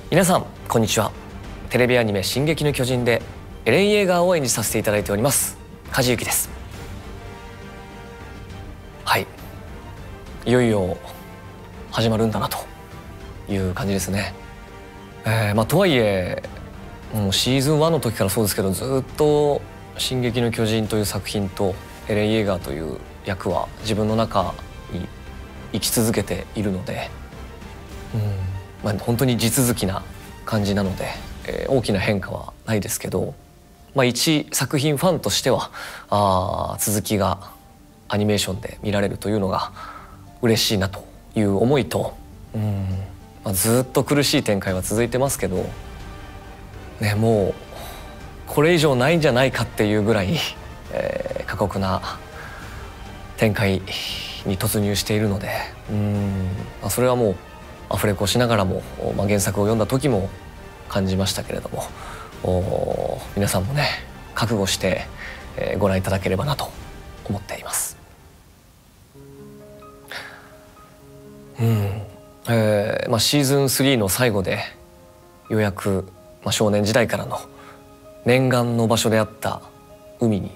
皆さんこんにちは。テレビアニメ「進撃の巨人」でエレン・イェーガーを演じさせていただいております梶裕貴です。はい、いよいよ始まるんだなという感じですね。とはいえもうシーズン1の時からそうですけど、ずっと「進撃の巨人」という作品とエレン・イェーガーという役は自分の中に生き続けているので、本当に地続きな感じなので、大きな変化はないですけど、一作品ファンとしては続きがアニメーションで見られるというのが嬉しいなという思いと、ずっと苦しい展開は続いてますけど、もうこれ以上ないんじゃないかっていうぐらい、過酷な展開に突入しているので、それはもうアフレコしながらも、原作を読んだ時も感じましたけれども、皆さんもね覚悟して、ご覧いただければなと思っています。シーズン3の最後でようやく、少年時代からの念願の場所であった海に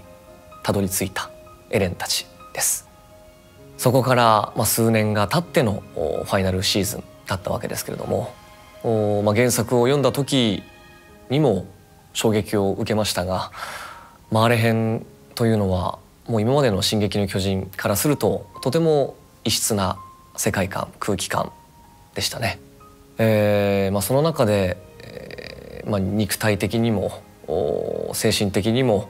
たどり着いたエレンたちです。そこから、数年が経ってのファイナルシーズンだったわけですけれども、原作を読んだ時にも衝撃を受けましたが、あれ編というのはもう今までの「進撃の巨人」からするととても異質な世界観空気感でしたね。その中で、肉体的にも精神的にも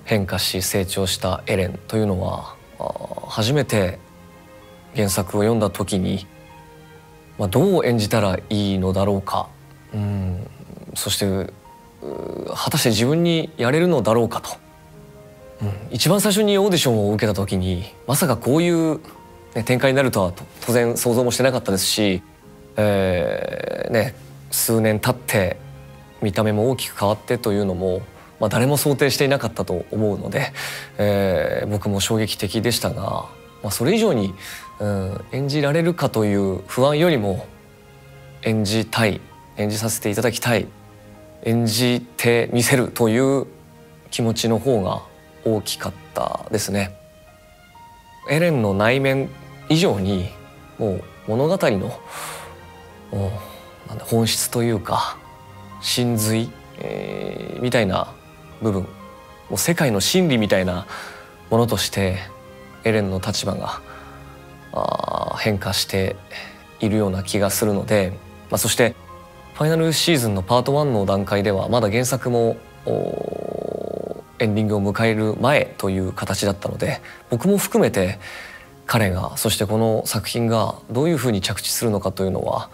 変化し成長したエレンというのは、初めて原作を読んだ時に、どう演じたらいいのだろうか、そして果たして自分にやれるのだろうかと、一番最初にオーディションを受けた時にまさかこういう、展開になるとは当然想像もしてなかったですし、数年経って見た目も大きく変わってというのも、誰も想定していなかったと思うので、僕も衝撃的でしたが、それ以上に、演じられるかという不安よりも演じたい、演じさせていただきたい、演じてみせるという気持ちの方が大きかったですね。エレンの内面以上にもう物語の本質というか真髄、みたいな部分、もう世界の真理みたいなものとしてエレンの立場が変化しているような気がするので、そしてファイナルシーズンのパート1の段階ではまだ原作もエンディングを迎える前という形だったので、僕も含めて彼が、そしてこの作品がどういうふうに着地するのかというのは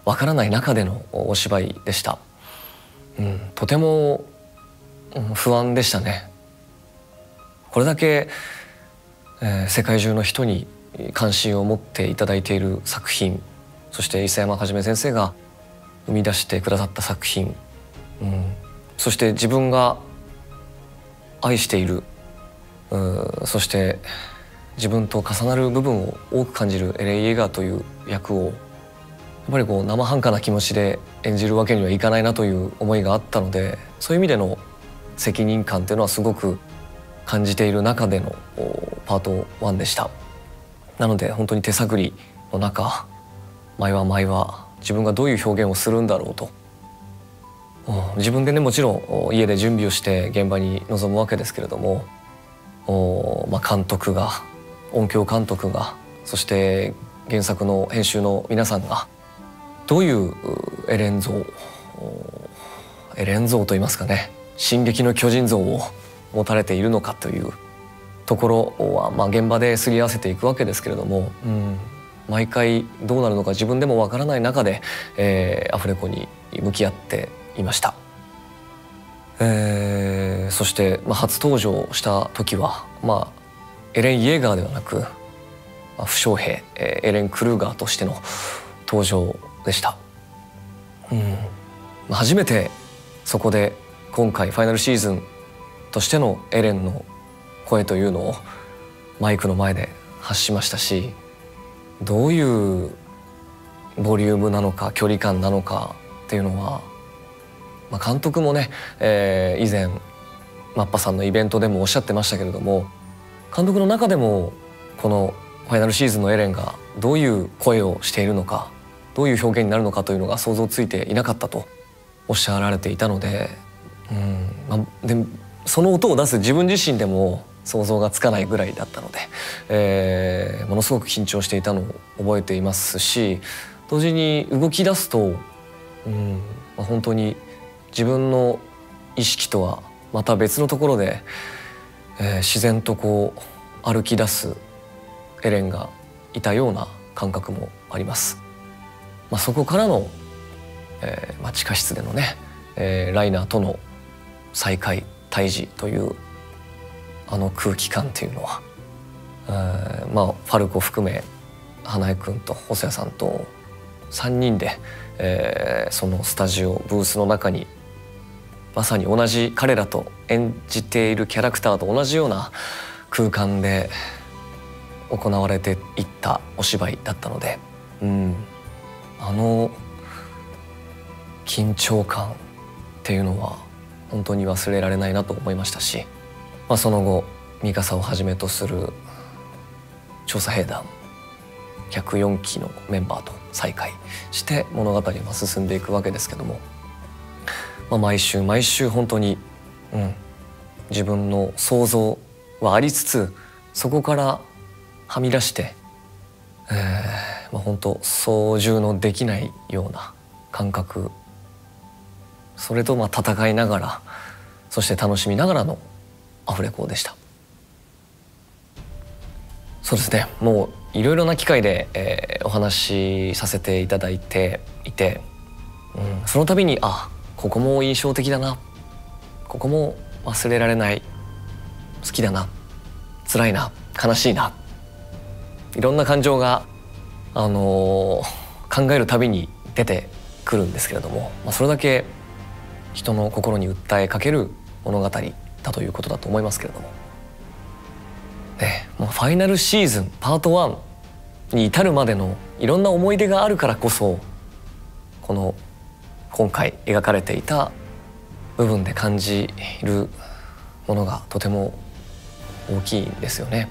わからない中でのお芝居でした。とても不安でしたね。これだけ、世界中の人に関心を持っていただいている作品、そして諫山はじめ先生が生み出してくださった作品、そして自分が愛している、そして自分と重なる部分を多く感じるエレン・イェーガーという役をやっぱり生半可な気持ちで演じるわけにはいかないなという思いがあったので、そういう意味での責任感というのはすごく感じている中でのパート1でした。なので本当に手探りの中、毎話自分がどういう表現をするんだろうと、自分でねもちろん家で準備をして現場に臨むわけですけれども、監督が、音響監督が、そして原作の編集の皆さんがどういうエレン像といいますかね、進撃の巨人像を持たれているのかというところは、現場ですり合わせていくわけですけれども、毎回どうなるのか自分でもわからない中で、アフレコに向き合っていました。そして、初登場した時は、エレン・イェーガーではなく、負傷兵、エレン・クルーガーとしての登場でした。初めてそこで今回ファイナルシーズンとしてのエレンの声というのをマイクの前で発しましたし、どういうボリュームなのか距離感なのかっていうのは、監督もね、以前マッパさんのイベントでもおっしゃってましたけれども、監督の中でもこのファイナルシーズンのエレンがどういう声をしているのか、どういう表現になるのかというのが想像ついていなかったとおっしゃられていたので、でその音を出す自分自身でも想像がつかないぐらいだったので、ものすごく緊張していたのを覚えていますし、同時に動き出すと、本当に自分の意識とはまた別のところで、自然とこう歩き出すエレンがいたような感覚もあります。そこからの、地下室でのね、ライナーとの再会対峙というあの空気感っていうのは、ファルコ含め花江君と細谷さんと3人で、そのスタジオブースの中にまさに同じ彼らと演じているキャラクターと同じような空間で行われていったお芝居だったので、あの緊張感っていうのは本当に忘れられないなと思いましたし、その後ミカサをはじめとする調査兵団104期のメンバーと再会して物語は進んでいくわけですけども、毎週毎週本当に、自分の想像はありつつ、そこからはみ出して、本当操縦のできないような感覚、それと戦いながら、そして楽しみながらのアフレコでした。そうですね、もういろいろな機会で、お話しさせていただいていて、その度にここも印象的だな、ここも忘れられない、好きだな、辛いな、悲しいな、いろんな感情が、考えるたびに出てくるんですけれども、それだけ人の心に訴えかける物語だということだと思いますけれども、もうファイナルシーズンパート1に至るまでのいろんな思い出があるからこそ、この今回描かれていた部分で感じるものがとても大きいんですよね。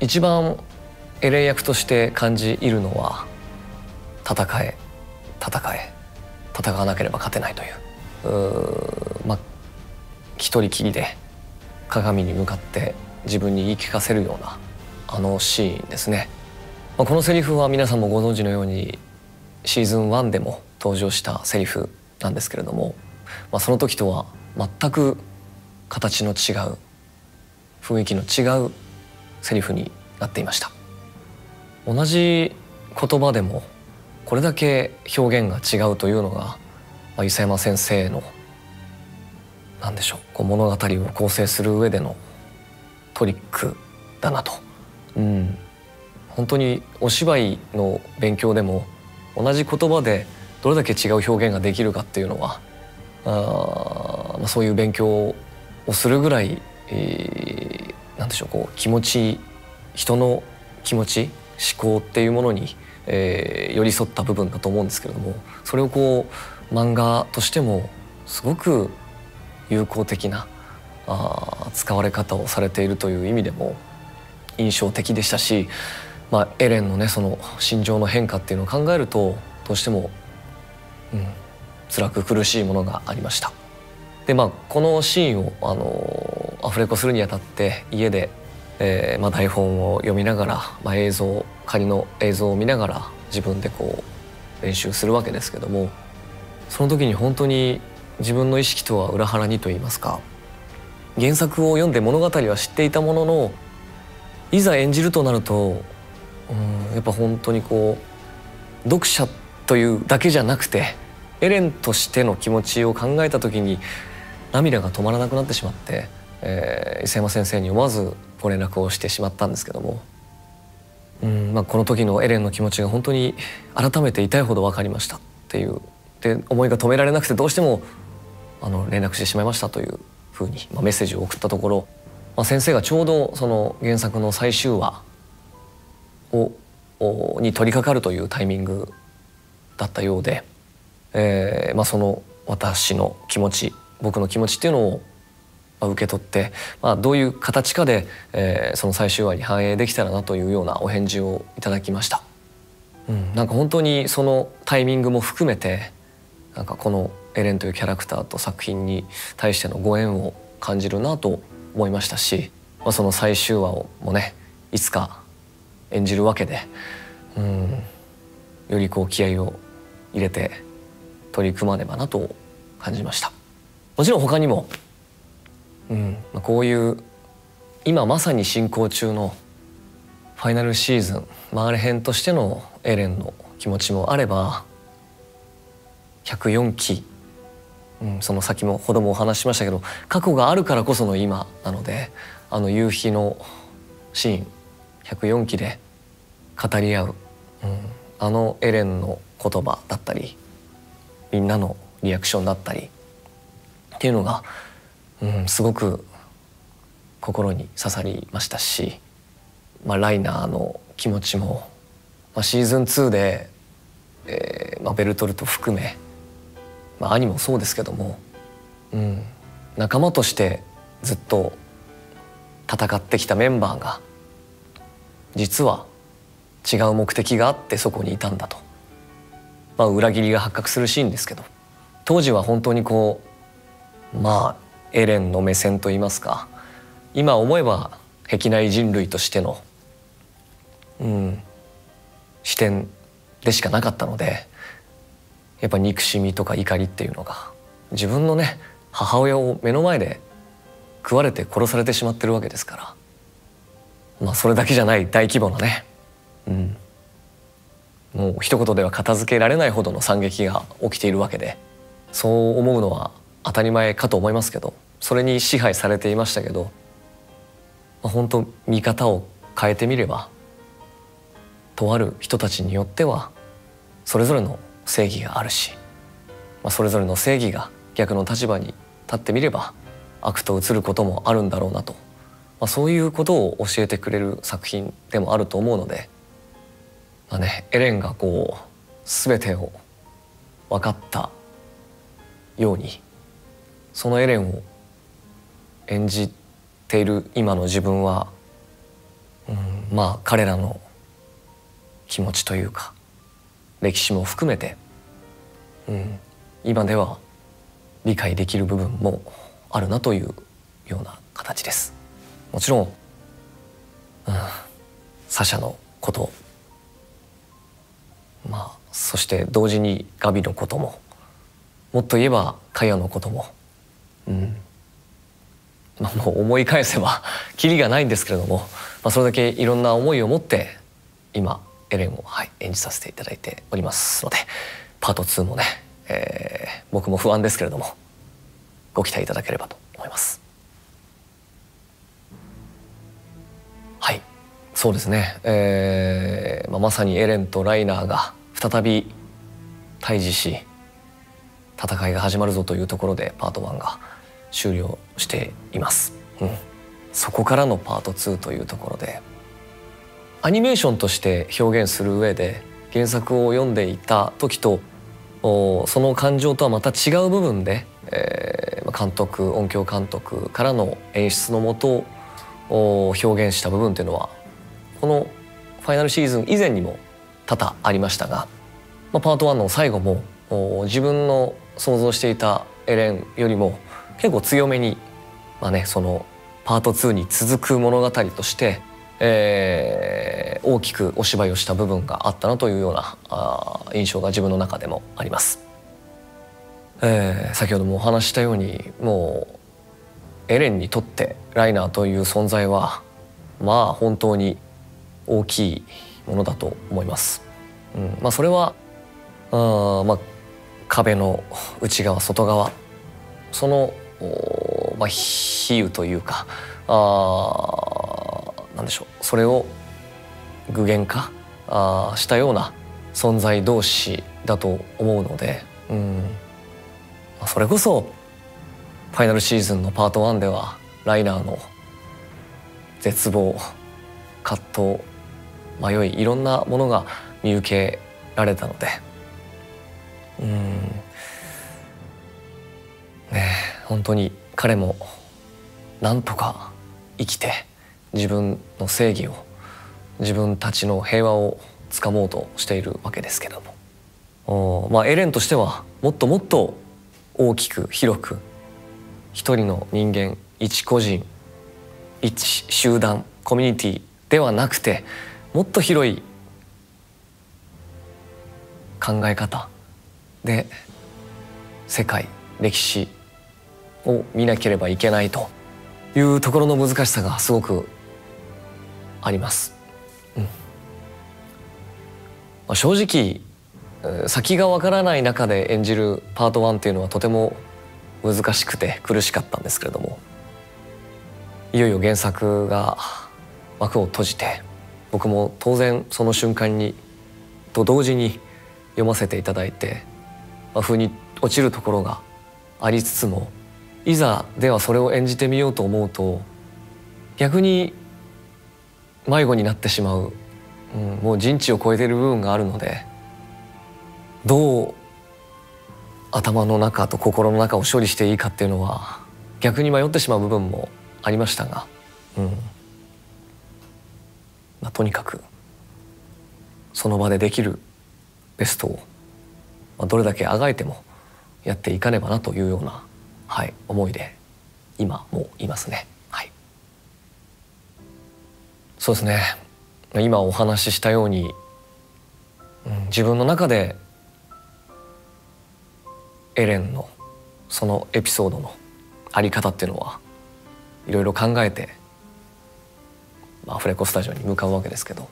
一番エレン役として感じるのは、戦え戦え戦わなければ勝てないという、一人きりで鏡に向かって自分に言い聞かせるようなあのシーンですね。このセリフは皆さんもご存知のようにシーズン1でも登場したセリフなんですけれども、その時とは全く形の違う、雰囲気の違うセリフになっていました。同じ言葉でもこれだけ表現が違うというのが、伊佐山先生の何でしょう、物語を構成する上でのトリックだなと。本当にお芝居の勉強でも同じ言葉でどれだけ違う表現ができるかっていうのは、そういう勉強をするぐらい、何でしょう、気持ち、人の気持ち、思考っていうものに、寄り添った部分だと思うんですけれども、それを漫画としてもすごく有効的な使われ方をされているという意味でも印象的でしたし、エレンのね、その心情の変化っていうのを考えるとどうしても、辛く苦しいものがありました。でこのシーンをアフレコするにあたって家で、台本を読みながら、仮の映像を見ながら自分で練習するわけですけども、その時に本当に自分の意識とは裏腹にといいますか、原作を読んで物語は知っていたものの、いざ演じるとなると、やっぱ本当に読者というだけじゃなくてエレンとしての気持ちを考えた時に涙が止まらなくなってしまって、伊佐山先生に思わずご連絡をしてしまったんですけども、この時のエレンの気持ちが本当に改めて痛いほど分かりましたっていう、で思いが止められなくてどうしても連絡してしまいましたというふうに、メッセージを送ったところ、先生がちょうどその原作の最終話に取り掛かるというタイミングだったようで、その私の気持ち、僕の気持ちっていうのを受け取って、どういう形かで、その最終話に反映できたらなというようなお返事をいただきました。なんか本当にそのタイミングも含めて、なんかこのエレンというキャラクターと作品に対してのご縁を感じるなと思いましたし、その最終話をもねいつか演じるわけで、よりこう気合を入れて取り組まねばなと感じました。もちろん他にも、こういう今まさに進行中のファイナルシーズンマーレ編としてのエレンの気持ちもあれば、104期、その先ほどもお話ししましたけど、過去があるからこその今なので、夕日のシーン104期で語り合う、エレンの言葉だったりみんなのリアクションだったりっていうのが、すごく心に刺さりましたし、ライナーの気持ちも、シーズン2で、ベルトルト含め、兄もそうですけども、仲間としてずっと戦ってきたメンバーが実は違う目的があってそこにいたんだと、裏切りが発覚するシーンですけど、当時は本当にこうエレンの目線といいますか、今思えば壁内人類としての、視点でしかなかったので、やっぱ憎しみとか怒りっていうのが、自分のね母親を目の前で食われて殺されてしまってるわけですから、それだけじゃない大規模なね、もう一言では片付けられないほどの惨劇が起きているわけで、そう思うのは当たり前かと思いますけど、それに支配されていましたけど、本当見方を変えてみれば、とある人たちによってはそれぞれの正義があるし、それぞれの正義が逆の立場に立ってみれば悪と映ることもあるんだろうなと、そういうことを教えてくれる作品でもあると思うので、エレンがこう全てを分かったように、そのエレンを演じている今の自分は、彼らの気持ちというか歴史も含めて、今では理解できる部分もあるなというような形です。もちろん、サシャのこと、そして同時にガビのことも、もっと言えばカヤのことも、もう思い返せばキリがないんですけれども、それだけいろんな思いを持って今エレンを、演じさせていただいておりますので、パート2もね、僕も不安ですけれどもご期待いただければと思います。そうですね、まさにエレンとライナーが再び対峙し戦いが始まるぞというところでパート1が終了しています。そこからのパート2というところで、アニメーションとして表現する上で原作を読んでいた時とその感情とはまた違う部分で、音響監督からの演出のもと表現した部分というのはこのファイナルシーズン以前にも多々ありましたが、パート1の最後も自分の想像していたエレンよりも結構強めに、そのパート2に続く物語として、大きくお芝居をした部分があったなというような印象が自分の中でもあります。先ほどもお話したように、もうエレンにとってライナーという存在は本当に大きいものだと思います。それは壁の内側外側、その比喩というかなんでしょう、それを具現化したような存在同士だと思うので、それこそファイナルシーズンのパート1ではライナーの絶望、葛藤、迷い、いろんなものが見受けられたので、本当に彼もなんとか生きて自分の正義を、自分たちの平和をつかもうとしているわけですけども、エレンとしてはもっともっと大きく広く、一人の人間、一個人、一集団、コミュニティではなくて、もっと広い考え方で世界、歴史を見なければいけないというところの難しさがすごくあります。正直先がわからない中で演じるパート1っていうのはとても難しくて苦しかったんですけれども、いよいよ原作が幕を閉じて、僕も当然その瞬間にと同時に読ませていただいて、腑に落ちるところがありつつも、いざではそれを演じてみようと思うと逆に迷子になってしまう、もう人知を超えている部分があるので、どう頭の中と心の中を処理していいかっていうのは逆に迷ってしまう部分もありましたが、とにかくその場でできるベストを、どれだけあがいてもやっていかねばなというような、思いで今もいますね。そうですね、今お話ししたように、自分の中でエレンのそのエピソードのあり方っていうのはいろいろ考えて、アフレコスタジオに向かうわけですけど、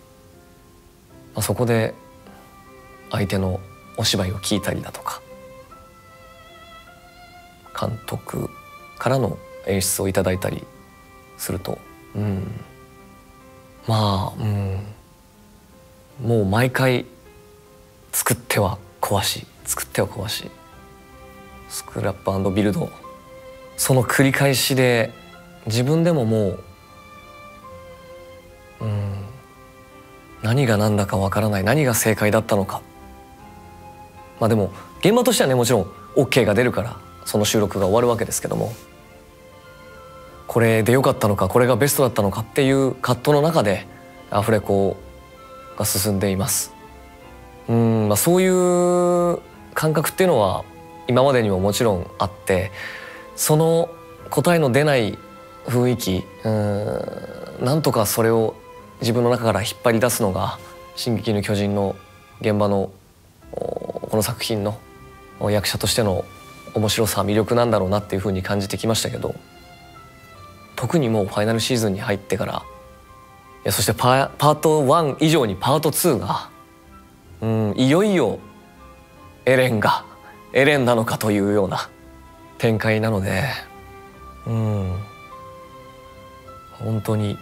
そこで相手のお芝居を聞いたりだとか、監督からの演出をいただいたりすると、もう毎回作っては壊し、作っては壊し、スクラップ&ビルド、その繰り返しで自分でももう何が何だかわからない、何が正解だったのか。でも現場としてはね、もちろん OK が出るからその収録が終わるわけですけども、これで良かったのか、これがベストだったのかっていう葛藤の中でアフレコが進んでいます。そういう感覚っていうのは今までにももちろんあって、その答えの出ない雰囲気、なんとかそれを自分の中から引っ張り出すのが「進撃の巨人」の現場のこの作品の役者としての面白さ、魅力なんだろうなっていうふうに感じてきましたけど、特にもうファイナルシーズンに入ってから、そしてパート1以上にパート2が、いよいよエレンなのかというような展開なので、本当に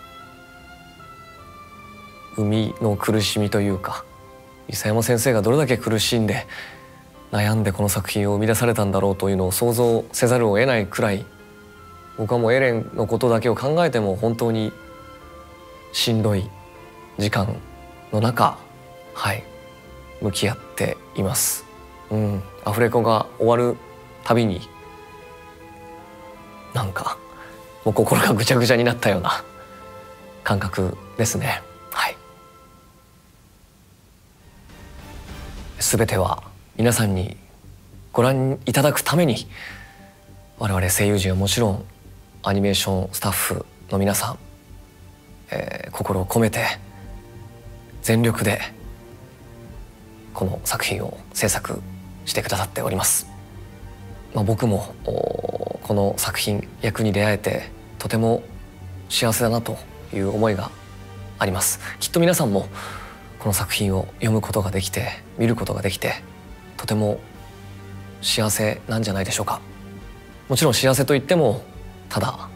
生みの苦しみというか、諫山先生がどれだけ苦しんで悩んでこの作品を生み出されたんだろうというのを想像せざるを得ないくらい、僕はもうエレンのことだけを考えても本当にしんどい時間の中、向き合っています。アフレコが終わるたびになんかもう心がぐちゃぐちゃになったような感覚ですね。全ては皆さんにご覧いただくために、我々声優陣はもちろんアニメーションスタッフの皆さん、心を込めて全力でこの作品を制作してくださっております。僕もこの作品役に出会えてとても幸せだなという思いがあります。きっと皆さんもこの作品を読むことができて、見ることができて、とても幸せなんじゃないでしょうか。もちろん幸せといってもただ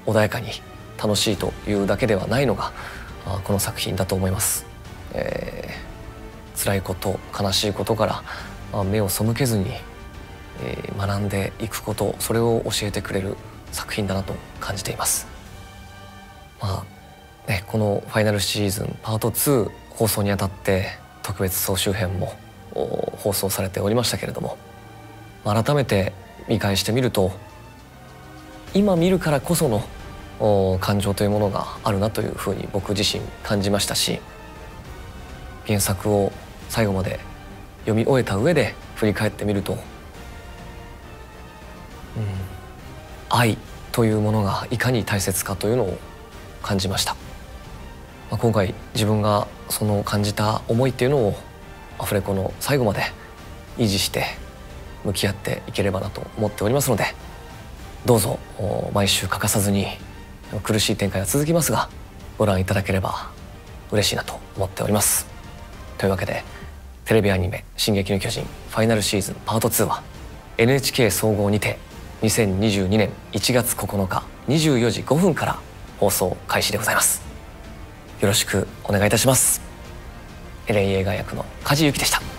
穏やかに楽しいというだけではないのがこの作品だと思います。辛いこと、悲しいことから目を背けずに学んでいくこと、それを教えてくれる作品だなと感じています。このファイナルシーズンパート2放送にあたって特別総集編も放送されておりましたけれども、改めて見返してみると今見るからこその感情というものがあるなというふうに僕自身感じましたし、原作を最後まで読み終えた上で振り返ってみると、愛というものがいかに大切かというのを感じました。今回自分がその感じた思いっていうのをアフレコの最後まで維持して向き合っていければなと思っておりますので、どうぞ毎週欠かさずに苦しい展開が続きますがご覧いただければ嬉しいなと思っております。というわけでテレビアニメ「進撃の巨人」ファイナルシーズンパート2は NHK 総合にて2022年1月9日24時5分から放送開始でございます。よろしくお願いいたします。エレン映画役の梶裕貴でした。